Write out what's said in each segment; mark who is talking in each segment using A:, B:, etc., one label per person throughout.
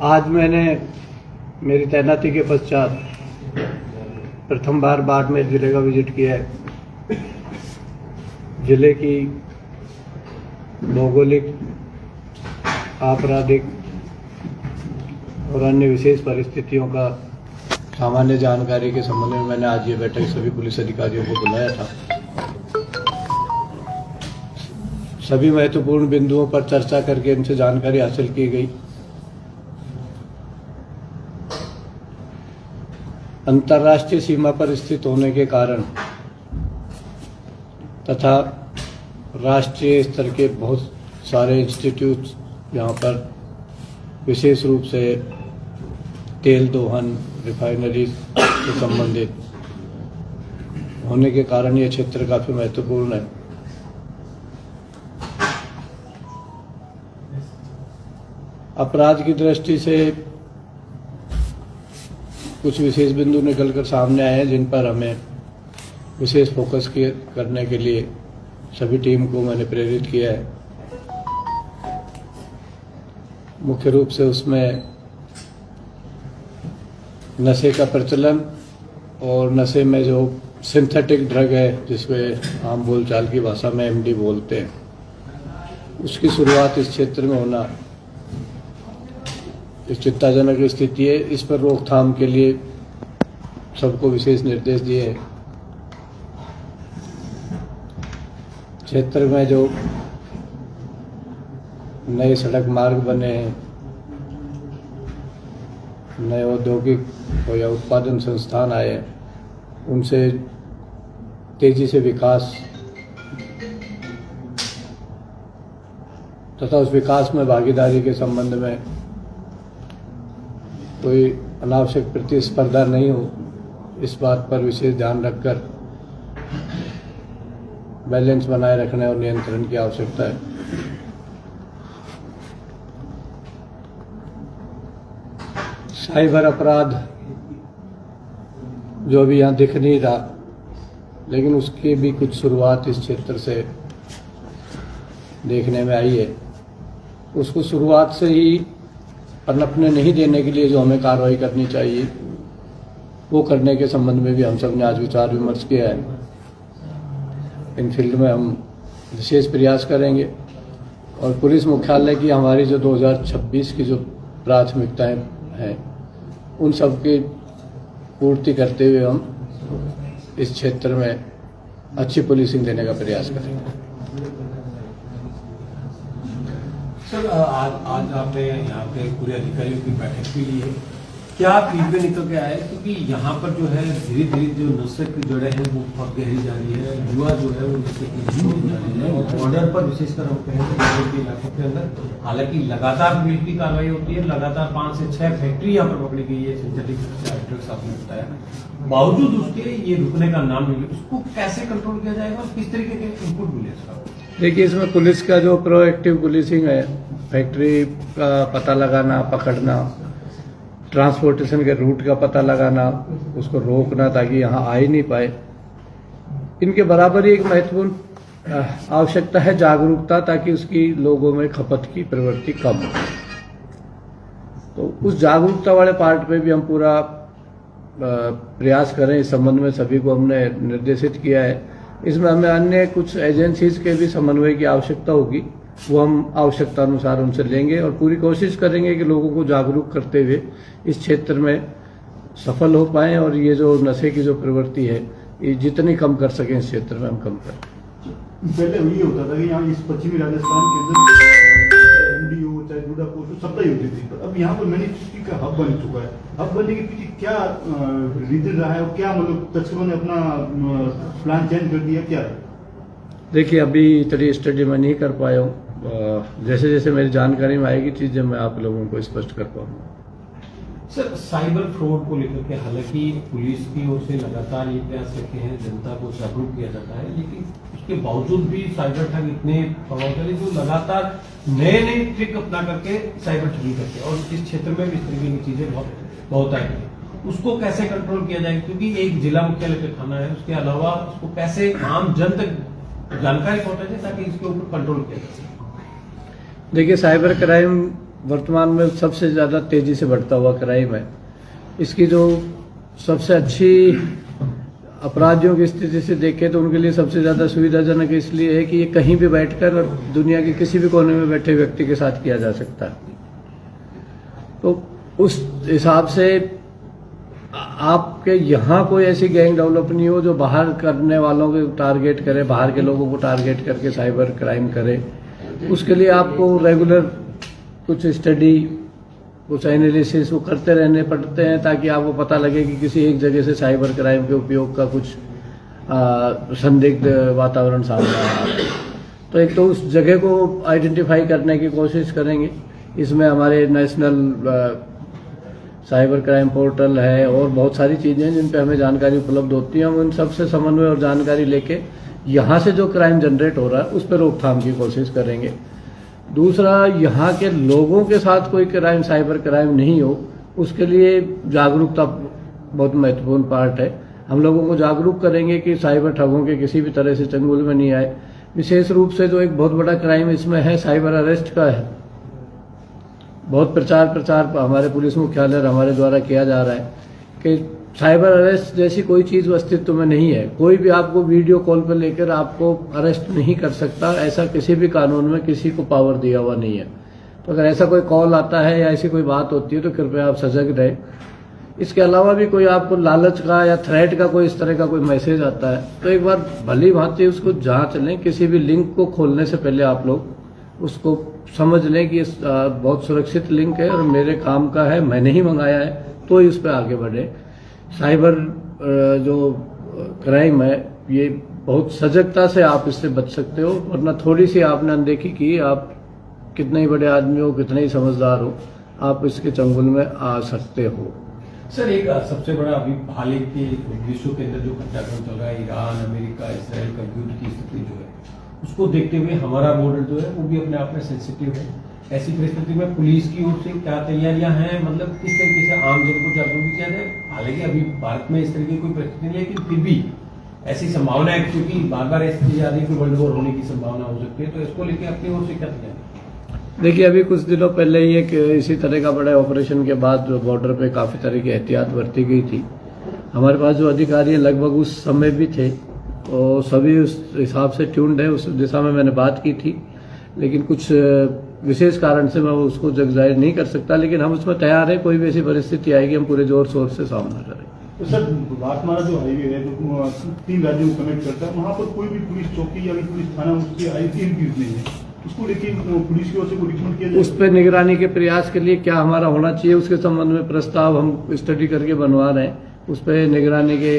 A: आज मैंने मेरी तैनाती के पश्चात प्रथम बार बाड़मेर जिले का विजिट किया है। जिले की भौगोलिक, आपराधिक और अन्य विशेष परिस्थितियों का सामान्य जानकारी के संबंध में मैंने आज ये बैठक सभी पुलिस अधिकारियों को बुलाया था। सभी महत्वपूर्ण बिंदुओं पर चर्चा करके इनसे जानकारी हासिल की गई। अंतर्राष्ट्रीय सीमा पर स्थित होने के कारण तथा राष्ट्रीय स्तर के बहुत सारे इंस्टीट्यूट यहाँ पर विशेष रूप से तेल दोहन, रिफाइनरी से संबंधित होने के कारण ये क्षेत्र काफी महत्वपूर्ण है। अपराध की दृष्टि से कुछ विशेष बिंदु निकलकर सामने आए हैं, जिन पर हमें विशेष फोकस करने के लिए सभी टीम को मैंने प्रेरित किया है। मुख्य रूप से उसमें नशे का प्रचलन और नशे में जो सिंथेटिक ड्रग है, जिसमें आम बोलचाल की भाषा में एमडी बोलते हैं, उसकी शुरुआत इस क्षेत्र में होना एक चिंताजनक स्थिति है। इस पर रोकथाम के लिए सबको विशेष निर्देश दिए हैं। क्षेत्र में जो नए सड़क मार्ग बने हैं, नए औद्योगिक या उत्पादन संस्थान आए हैं, उनसे तेजी से विकास तथा उस विकास में भागीदारी के संबंध में कोई अनावश्यक प्रतिस्पर्धा नहीं हो, इस बात पर विशेष ध्यान रखकर बैलेंस बनाए रखने और नियंत्रण की आवश्यकता है। साइबर अपराध जो अभी यहाँ दिख नहीं रहा, लेकिन उसकी भी कुछ शुरुआत इस क्षेत्र से देखने में आई है। उसको शुरुआत से ही पनपने नहीं देने के लिए जो हमें कार्रवाई करनी चाहिए, वो करने के संबंध में भी हम सब ने आज विचार विमर्श किया है। इन फील्ड में हम विशेष प्रयास करेंगे और पुलिस मुख्यालय की हमारी जो 2026 की जो प्राथमिकताएं हैं, उन सब की पूर्ति करते हुए हम इस क्षेत्र में अच्छी पुलिसिंग देने का प्रयास करेंगे।
B: सर, आज आपने यहाँ पे पूरे अधिकारियों की बैठक भी ली है, क्या फीडबैक निकल के आया है? क्योंकि यहाँ पर जो है धीरे धीरे जो नशे की जड़ें हैं वो बहुत गहरी जा रही है, युवा जो है वो नशे की होती जा रही है और बॉर्डर पर विशेषकर हम कहें तो बॉर्डर के इलाकों के अंदर हालांकि लगातार पुलिस की कार्रवाई होती है, लगातार 5 से 6 फैक्ट्री यहाँ पर पकड़ी गई है सिंथेटिक ड्रग्स आपने बताया, बावजूद उसके ये रुकने का नाम नहीं। उसको कैसे कंट्रोल किया जाएगा और किस तरीके के इनपुट मिले इसका?
A: देखिए, इसमें पुलिस का जो प्रोएक्टिव पुलिसिंग है, फैक्ट्री का पता लगाना, पकड़ना, ट्रांसपोर्टेशन के रूट का पता लगाना, उसको रोकना ताकि यहाँ आ ही नहीं पाए, इनके बराबर ही एक महत्वपूर्ण आवश्यकता है जागरूकता, ताकि उसकी लोगों में खपत की प्रवृत्ति कम हो। तो उस जागरूकता वाले पार्ट पे भी हम पूरा प्रयास करें। इस संबंध में सभी को हमने निर्देशित किया है। इसमें हमें अन्य कुछ एजेंसीज के भी समन्वय की आवश्यकता होगी, वो हम आवश्यकता अनुसार उनसे लेंगे और पूरी कोशिश करेंगे कि लोगों को जागरूक करते हुए इस क्षेत्र में सफल हो पाएं और ये जो नशे की जो प्रवृत्ति है, ये जितनी कम कर सकें इस क्षेत्र में हम कम करें।
C: पहले ये होता था कि यहाँ इस पश्चिमी राजस्थान के अंदर एमडीओ चाहे जुड़ा पोस्ट सप्लाई होती थी, पर अब यहाँ पर मैन्युफैक्चरिंग का हब बन चुका है। हब बनने के पीछे क्या रीजन रहा है और क्या मतलब तस्करों ने अपना प्लान चेंज कर दिया, क्या है?
A: देखिए, अभी इतनी स्टडी मैं नहीं कर पाया हूँ। जैसे जैसे मेरी जानकारी में आएगी चीजें मैं आप लोगों को स्पष्ट कर पाऊंगा।
B: सर, साइबर फ्रॉड को लेकर के हालांकि पुलिस की ओर से लगातार ये प्रयास रखे हैं, जनता को जागरूक किया जाता है, लेकिन उसके बावजूद भी साइबर ठग इतने प्रभावशाली जो लगातार नए नए ट्रिक अपना करके साइबर ठगी करते हैं और इस क्षेत्र में भी इस तरीके की चीजें बहुत आई हैं। उसको कैसे कंट्रोल किया जाए, क्योंकि एक जिला मुख्यालय पे थाना है, उसके अलावा उसको कैसे आम जन तक जानकारी पहुंचाए ताकि इसके ऊपर कंट्रोल किया जा सके?
A: देखिए, साइबर क्राइम वर्तमान में सबसे ज़्यादा तेज़ी से बढ़ता हुआ क्राइम है। इसकी जो सबसे अच्छी अपराधियों की स्थिति से देखें तो उनके लिए सबसे ज़्यादा सुविधाजनक इसलिए है कि ये कहीं भी बैठकर और दुनिया के किसी भी कोने में बैठे व्यक्ति के साथ किया जा सकता है। तो उस हिसाब से आपके यहाँ कोई ऐसी गैंग डेवलप नहीं हो जो बाहर करने वालों को टारगेट करे, बाहर के लोगों को टारगेट करके साइबर क्राइम करे। उसके लिए आपको रेगुलर कुछ स्टडी, कुछ एनालिसिस वो करते रहने पड़ते हैं ताकि आपको पता लगे कि किसी एक जगह से साइबर क्राइम के उपयोग का कुछ संदिग्ध वातावरण सामने आ रहा है। तो एक तो उस जगह को आइडेंटिफाई करने की कोशिश करेंगे। इसमें हमारे नेशनल साइबर क्राइम पोर्टल है और बहुत सारी चीज़ें हैं जिन पे हमें जानकारी उपलब्ध होती है। हम उन सब से समन्वय और जानकारी लेके यहाँ से जो क्राइम जनरेट हो रहा है उस पर रोकथाम की कोशिश करेंगे। दूसरा, यहाँ के लोगों के साथ कोई क्राइम, साइबर क्राइम नहीं हो, उसके लिए जागरूकता बहुत महत्वपूर्ण पार्ट है। हम लोगों को जागरूक करेंगे कि साइबर ठगों के किसी भी तरह से चंगुल में नहीं आए। विशेष रूप से जो एक बहुत बड़ा क्राइम इसमें है, साइबर अरेस्ट का है। बहुत प्रचार हमारे पुलिस मुख्यालय और हमारे द्वारा किया जा रहा है कि साइबर अरेस्ट जैसी कोई चीज़ अस्तित्व में नहीं है। कोई भी आपको वीडियो कॉल पर लेकर आपको अरेस्ट नहीं कर सकता, ऐसा किसी भी कानून में किसी को पावर दिया हुआ नहीं है। तो अगर ऐसा कोई कॉल आता है या ऐसी कोई बात होती है तो कृपया आप सजग रहें। इसके अलावा भी कोई आपको लालच का या थ्रेट का कोई इस तरह का कोई मैसेज आता है तो एक बार भली भांति उसको जांच लें। किसी भी लिंक को खोलने से पहले आप लोग उसको समझ लें कि बहुत सुरक्षित लिंक है और मेरे काम का है, मैंने ही मंगाया है, तो ही उस पर आगे बढ़े। साइबर जो क्राइम है ये बहुत सजगता से आप इससे बच सकते हो, वरना थोड़ी सी आपने अनदेखी की, आप कितने ही बड़े आदमी हो, कितने ही समझदार हो, आप इसके चंगुल में आ सकते हो।
B: सर, एक सबसे बड़ा अभी हाल ही के विश्व के अंदर जो घटनाक्रम चल रहा है, ईरान, अमेरिका, इसराइल का युद्ध की स्थिति जो है, उसको देखते हुए हमारा बॉर्डर जो है वो भी अपने आप में सेंसिटिव है। ऐसी परिस्थिति में पुलिस की ओर से क्या तैयारियां हैं, मतलब किस तरीके से आम जन को जागरूक किया जाए? हालांकि अभी भारत में इस तरह की कोई परिस्थिति नहीं है, लेकिन फिर भी ऐसी संभावना है, क्योंकि बार बार ऐसी चीजें आ रही है कि वर्ल्ड वॉर होने की संभावना हो सकती है। तो इसको लेकर अपनी ओर से क्या तैयारी?
A: देखिए, अभी कुछ दिनों पहले ही एक इसी तरह का बड़ा ऑपरेशन के बाद बॉर्डर पे काफ़ी तरह की एहतियात बरती गई थी। हमारे पास जो अधिकारी लगभग उस समय भी थे और सभी उस हिसाब से ट्यून्ड है, उस दिशा में मैंने बात की थी, लेकिन कुछ विशेष कारण से मैं उसको जग जाहिर नहीं कर सकता, लेकिन हम उसमें तैयार हैं। कोई भी ऐसी परिस्थिति आएगी हम पूरे जोर शोर से सामना करेंगे।
C: तो सर, बाटमारा जो हाईवे है जो 3 राज्यों को कनेक्ट करता है, वहाँ पर कोई भी पुलिस चौकी या पुलिस थाना उसकी आईपीएम की नहीं है, उसको लेके पुलिस की ओर से कोई रिकमेंड किया जाए? उस
A: पर निगरानी के प्रयास के लिए क्या हमारा होना चाहिए उसके संबंध में प्रस्ताव हम स्टडी करके बनवा रहे हैं। उस पर निगरानी के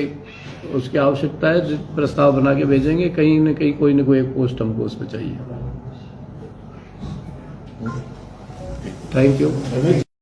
A: उसकी आवश्यकता है, प्रस्ताव बना के भेजेंगे। कहीं न कहीं कोई न कोई एक पोस्ट हमको उस पर चाहिए। Thank you.